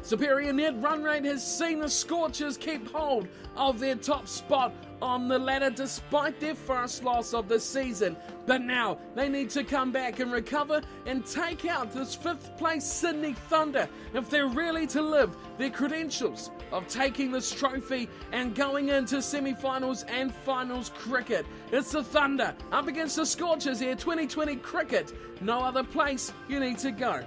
Superior net run rate has seen the Scorches keep hold of their top spot on the ladder despite their first loss of the season. But now they need to come back and recover and take out this 5th place Sydney Thunder if they're really to live their credentials of taking this trophy and going into semi-finals and finals cricket. It's the Thunder up against the Scorches here, 2020 cricket. No other place you need to go.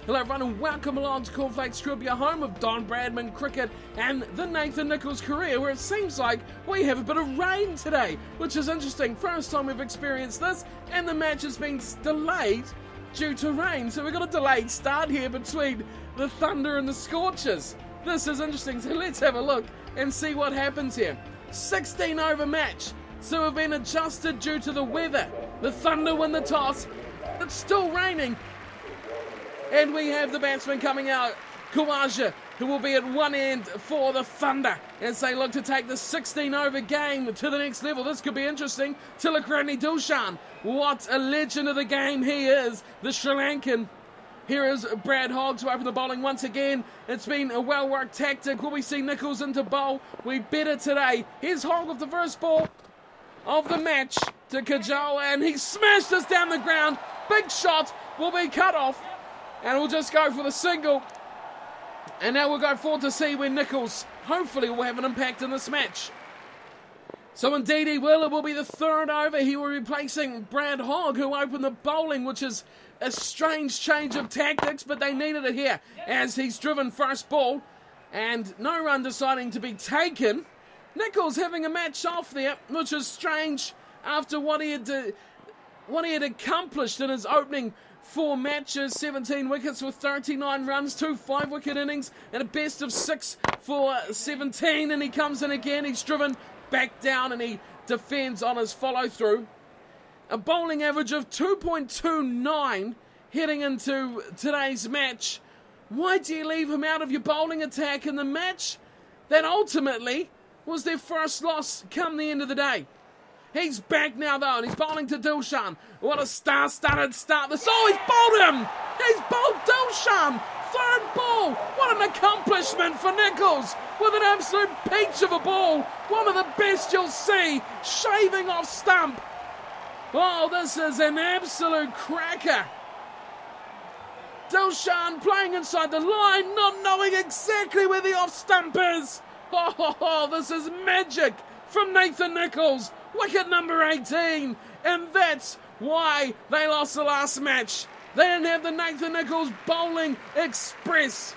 Hello everyone and welcome along to Cornflakes Trivia, home of Don Bradman Cricket and the Nathan Nicholls career, where it seems like we have a bit of rain today, which is interesting. First time we've experienced this, and the match has been delayed due to rain. So we've got a delayed start here between the Thunder and the Scorches. This is interesting, so let's have a look and see what happens here. 16 over match, so we've been adjusted due to the weather. The Thunder win the toss, it's still raining. And we have the batsman coming out, Scorches, who will be at one end for the Thunder as they look to take the 16-over game to the next level. This could be interesting. Tilakirani Dilshan, what a legend of the game he is, the Sri Lankan. Here is Brad Hogg to open the bowling once again. It's been a well-worked tactic. Will we see Nicholls into bowl? We better today. Here's Hogg with the first ball of the match to Kajal, and he smashed us down the ground. Big shot will be cut off. And we'll just go for the single. And now we'll go forward to see where Nicholls hopefully will have an impact in this match. So indeed he will. It will be the 3rd over. He will be replacing Brad Hogg, who opened the bowling, which is a strange change of tactics, but they needed it here as he's driven first ball. And no run deciding to be taken. Nicholls having a match off there, which is strange after what he had accomplished in his opening 4 matches, 17 wickets with 39 runs, 2 5-wicket innings, and a best of 6 for 17. And he comes in again, he's driven back down and he defends on his follow-through. A bowling average of 2.29 heading into today's match. Why do you leave him out of your bowling attack in the match that ultimately was their first loss come the end of the day? He's back now though, and he's bowling to Dilshan. What a star-studded start. He's bowled him! He's bowled Dilshan! 3rd ball! What an accomplishment for Nicholls with an absolute peach of a ball. One of the best you'll see, shaving off stump. Oh, this is an absolute cracker. Dilshan playing inside the line, not knowing exactly where the off stump is. Oh, this is magic from Nathan Nicholls. Wicket number 18, and that's why they lost the last match. They didn't have the Nathan Nicholls bowling express.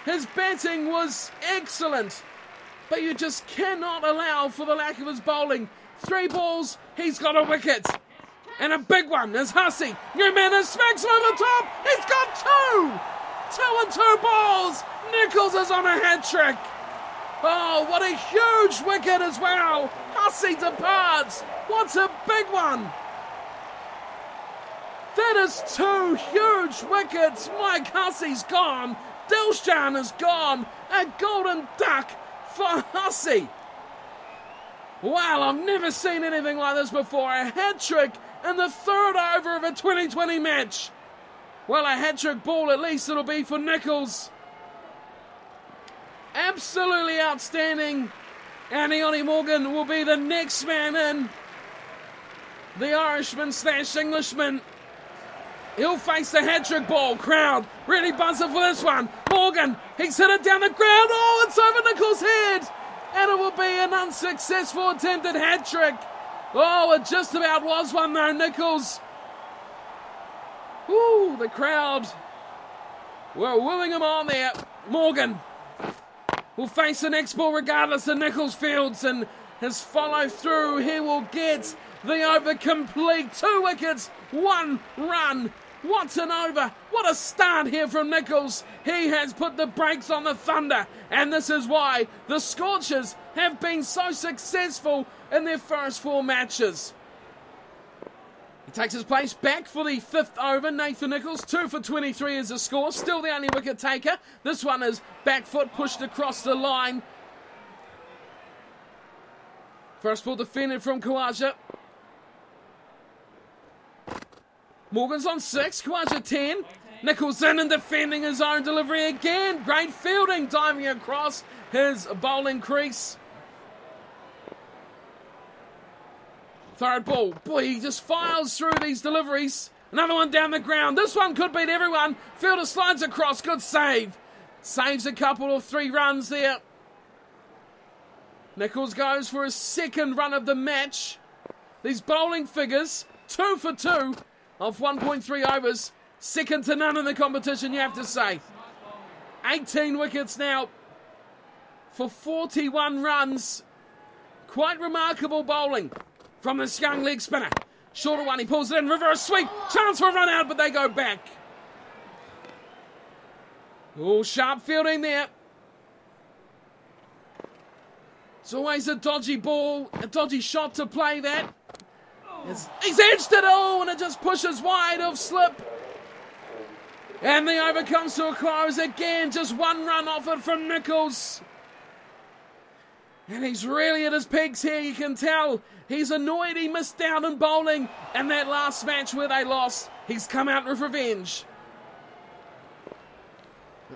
His batting was excellent, but you just cannot allow for the lack of his bowling. 3 balls, he's got a wicket. And a big one is Hussey. New man and smacks him over the top. He's got 2! 2 and 2 balls. Nicholls is on a hat-trick. Oh, what a huge wicket as well. Hussey departs. What a big one. That is 2 huge wickets. Mike Hussey's gone. Dilshan is gone. A golden duck for Hussey. Wow, I've never seen anything like this before. A hat-trick in the 3rd over of a 2020 match. Well, a hat-trick ball at least it'll be for Nicholls. Absolutely outstanding. And Ioni Morgan will be the next man in. The Irishman / Englishman. He'll face the hat-trick ball. Crowd really buzzing for this one. Morgan, he's hit it down the ground. Oh, it's over Nicholls' head. And it will be an unsuccessful attempted hat-trick. Oh, it just about was one though, Nicholls. Ooh, the crowd were wooing him on there. Morgan will face the next ball regardless of Nicholls fields, and his follow through, he will get the over complete. 2 wickets, 1 run. What an over. What a start here from Nicholls. He has put the brakes on the Thunder, and this is why the Scorches have been so successful in their first 4 matches. He takes his place back for the 5th over. Nathan Nicholls, 2 for 23 is the score. Still the only wicket taker. This one is back foot pushed across the line. First ball defended from Scorches. Morgan's on 6, Scorches 10. Nicholls in and defending his own delivery again. Great fielding, diving across his bowling crease. Third ball. Boy, he just files through these deliveries. Another one down the ground. This one could beat everyone. Fielder slides across. Good save. Saves a couple of 3 runs there. Nicholls goes for his second run of the match. These bowling figures, 2 for 2 of 1.3 overs. Second to none in the competition, you have to say. 18 wickets now for 41 runs. Quite remarkable bowling from this young leg spinner. Shorter one, he pulls it in, reverse sweep. Chance for a run out, but they go back. Oh, sharp fielding there. It's always a dodgy ball, a dodgy shot to play that. He's edged it all, and it just pushes wide of slip. And the over comes to a close again. Just 1 run off it from Nicholls. And he's really at his peaks here. You can tell he's annoyed he missed out in bowling in that last match where they lost. He's come out with revenge.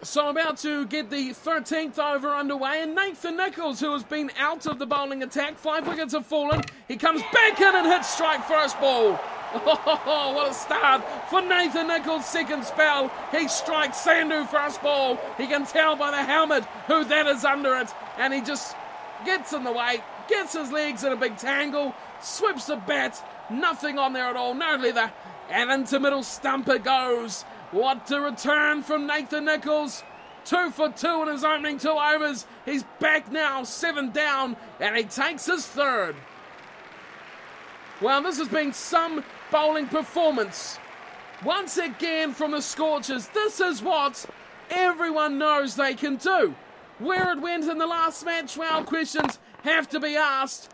So about to get the 13th over underway, and Nathan Nicholls, who has been out of the bowling attack, 5 wickets have fallen. He comes back in and hits strike first ball. Oh, what a start for Nathan Nicholls' second spell. He strikes Sandhu first ball. He can tell by the helmet who that is under it, and he just gets in the way, gets his legs in a big tangle, sweeps the bat, nothing on there at all, no leather, and into middle stump it goes. What a return from Nathan Nicholls. 2 for 2 in his opening 2 overs. He's back now, 7 down, and he takes his 3rd. Well, this has been some bowling performance. Once again from the Scorches. This is what everyone knows they can do. Where it went in the last match, well, questions have to be asked.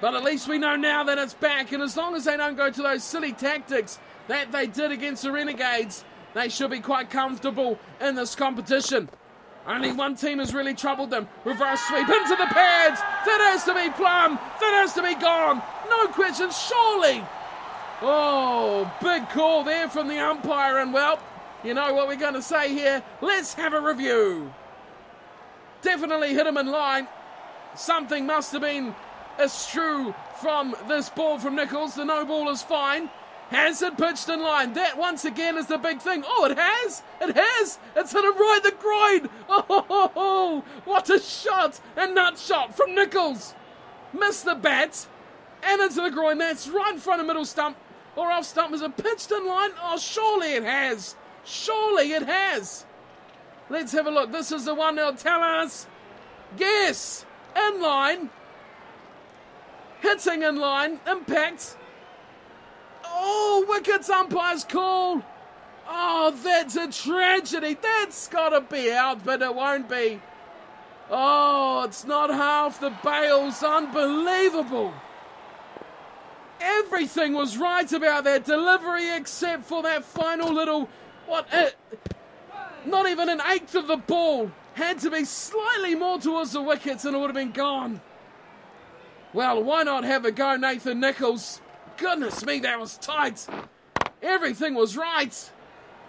But at least we know now that it's back, and as long as they don't go to those silly tactics that they did against the Renegades, they should be quite comfortable in this competition. Only one team has really troubled them. Reverse sweep into the pads. That has to be plumb. That has to be gone. No question, surely. Oh, big call there from the umpire. And, well, you know what we're going to say here. Let's have a review. Definitely hit him in line. Something must have been askew from this ball from Nicholls. The no ball is fine. Has it pitched in line? That once again is the big thing. Oh, it has! It has! It's hit him right the groin! Oh, what a shot! A nut shot from Nicholls! Missed the bat and into the groin. That's right in front of middle stump or off stump. Is it pitched in line? Oh, surely it has! Surely it has! Let's have a look. This is the one that'll tell us. Yes! In line. Hitting in line. Impact. Oh, wickets umpire's call. Oh, that's a tragedy. That's got to be out, but it won't be. Oh, it's not half the bails. Unbelievable. Everything was right about that delivery except for that final little, not even an eighth of the ball. Had to be slightly more towards the wickets and it would have been gone. Well, why not have a go, Nathan Nicholls? Goodness me, that was tight. Everything was right.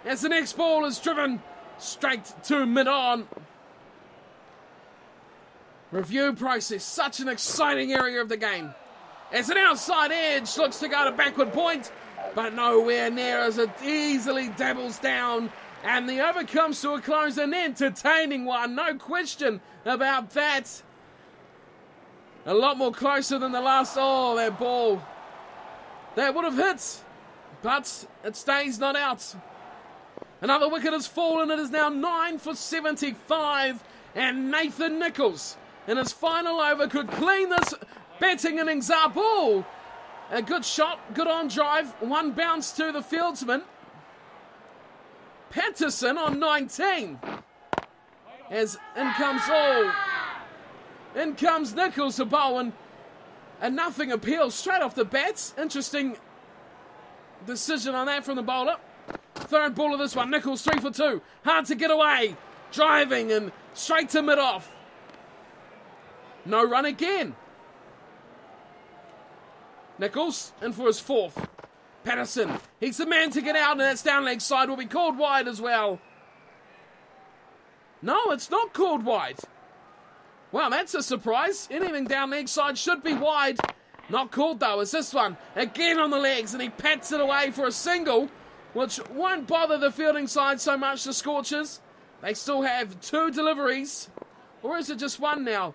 As the next ball is driven straight to mid-on. Review process, such an exciting area of the game. As an outside edge looks to go to backward point, but nowhere near as it easily dabbles down. And the over comes to a close, an entertaining one, no question about that. A lot more closer than the last. Oh, that ball. That would have hit, but it stays not out. Another wicket has fallen. It is now 9 for 75, and Nathan Nicholls in his final over could clean this batting innings up. Oh, a good shot, good on drive. One bounce to the fieldsman. Patterson on 19. As in comes Nicholls to Bowen. And nothing appeals straight off the bats. Interesting decision on that from the bowler. Third ball of this one. Nicholls 3 for 2. Hard to get away. Driving and straight to mid-off. No run again. Nicholls in for his 4th. Patterson, he's the man to get out, and that's down leg side, will be called wide as well. No, it's not called wide. Well, that's a surprise. Anything down leg side should be wide. Not called though, it's this one. Again on the legs, and he pats it away for a single, which won't bother the fielding side so much, the Scorches. They still have 2 deliveries. Or is it just one now?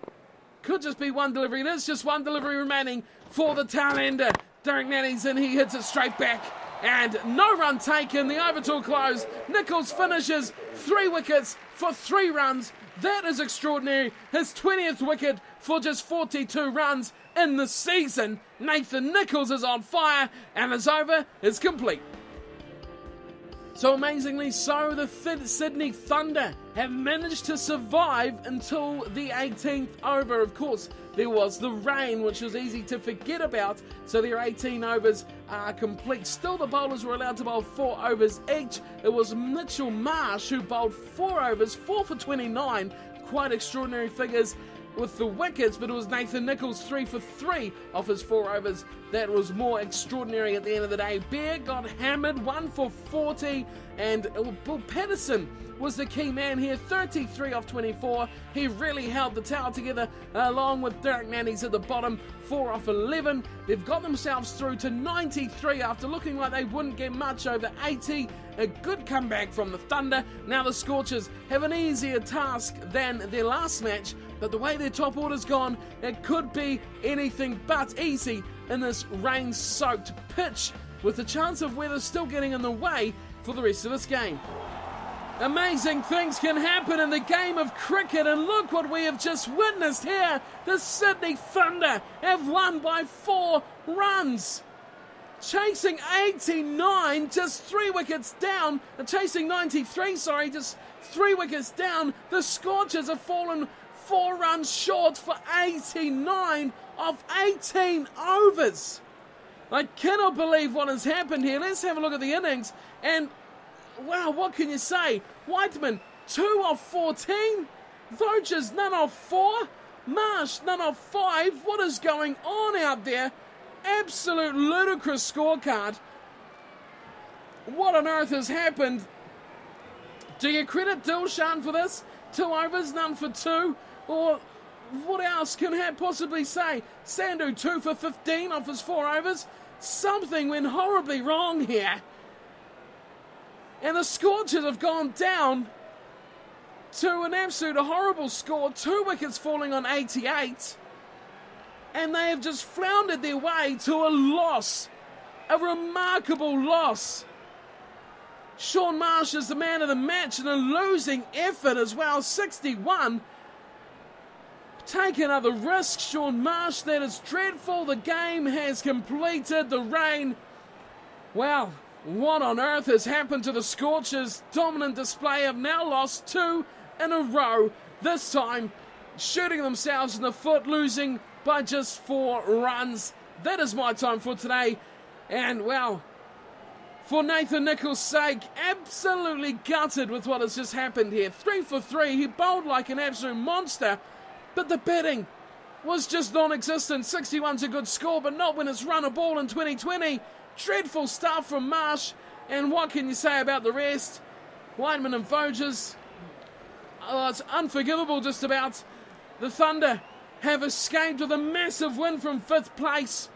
Could just be one delivery. There's just one delivery remaining for the tail ender. Derek Nannies, and he hits it straight back. And no run taken. The over till close. Nicholls finishes 3 wickets for 3 runs. That is extraordinary. His 20th wicket for just 42 runs in the season. Nathan Nicholls is on fire, and his over is complete. So amazingly so, the Sydney Thunder have managed to survive until the 18th over. Of course, there was the rain, which was easy to forget about, so their 18 overs are complete. Still, the bowlers were allowed to bowl 4 overs each. It was Mitchell Marsh who bowled 4 overs, 4 for 29. Quite extraordinary figures with the wickets, but it was Nathan Nicholls 3 for 3 off his 4 overs. That was more extraordinary at the end of the day. Bear got hammered, 1 for 40, and Bill Patterson was the key man here, 33 off 24. He really held the tower together, along with Derek Nannies at the bottom, 4 off 11. They've got themselves through to 93 after looking like they wouldn't get much over 80. A good comeback from the Thunder. Now the Scorchers have an easier task than their last match, but the way their top order's gone, it could be anything but easy in this rain-soaked pitch, with the chance of weather still getting in the way for the rest of this game. Amazing things can happen in the game of cricket, and look what we have just witnessed here. The Sydney Thunder have won by 4 runs. Chasing 89, just 3 wickets down. Chasing 93, sorry, just 3 wickets down. The Scorches have fallen 4 runs short for 89 of 18 overs. I cannot believe what has happened here. Let's have a look at the innings, and wow, what can you say? Whiteman, 2 off 14. Voges, none off 4. Marsh, none off 5. What is going on out there? Absolute ludicrous scorecard. What on earth has happened? Do you credit Dilshan for this? 2 overs, none for 2? Or what else can I possibly say? Sandhu, 2 for 15 off his 4 overs. Something went horribly wrong here. And the Scorches have gone down to an absolute horrible score. 2 wickets falling on 88. And they have just floundered their way to a loss. A remarkable loss. Shaun Marsh is the man of the match in a losing effort as well. 61. Take another risk, Shaun Marsh. That is dreadful. The game has completed. The rain. Well, what on earth has happened to the Scorchers? Dominant display, have now lost 2 in a row. This time, shooting themselves in the foot, losing by just 4 runs. That is my time for today. And, well, for Nathan Nicholls' sake, absolutely gutted with what has just happened here. 3 for 3. He bowled like an absolute monster, but the batting was just non-existent. 61's a good score, but not when it's run a ball in 2020. Dreadful stuff from Marsh, and what can you say about the rest? Whiteman and Voges, it's unforgivable just about. The Thunder have escaped with a massive win from 5th place,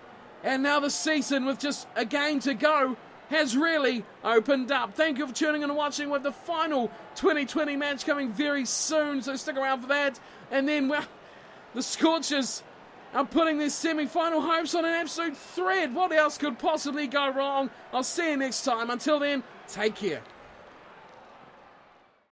and now the season, with just a game to go, has really opened up. Thank you for tuning in and watching. With the final 2020 match coming very soon, so stick around for that. And then, well, the Scorchers are putting their semi-final hopes on an absolute thread. What else could possibly go wrong? I'll see you next time. Until then, take care.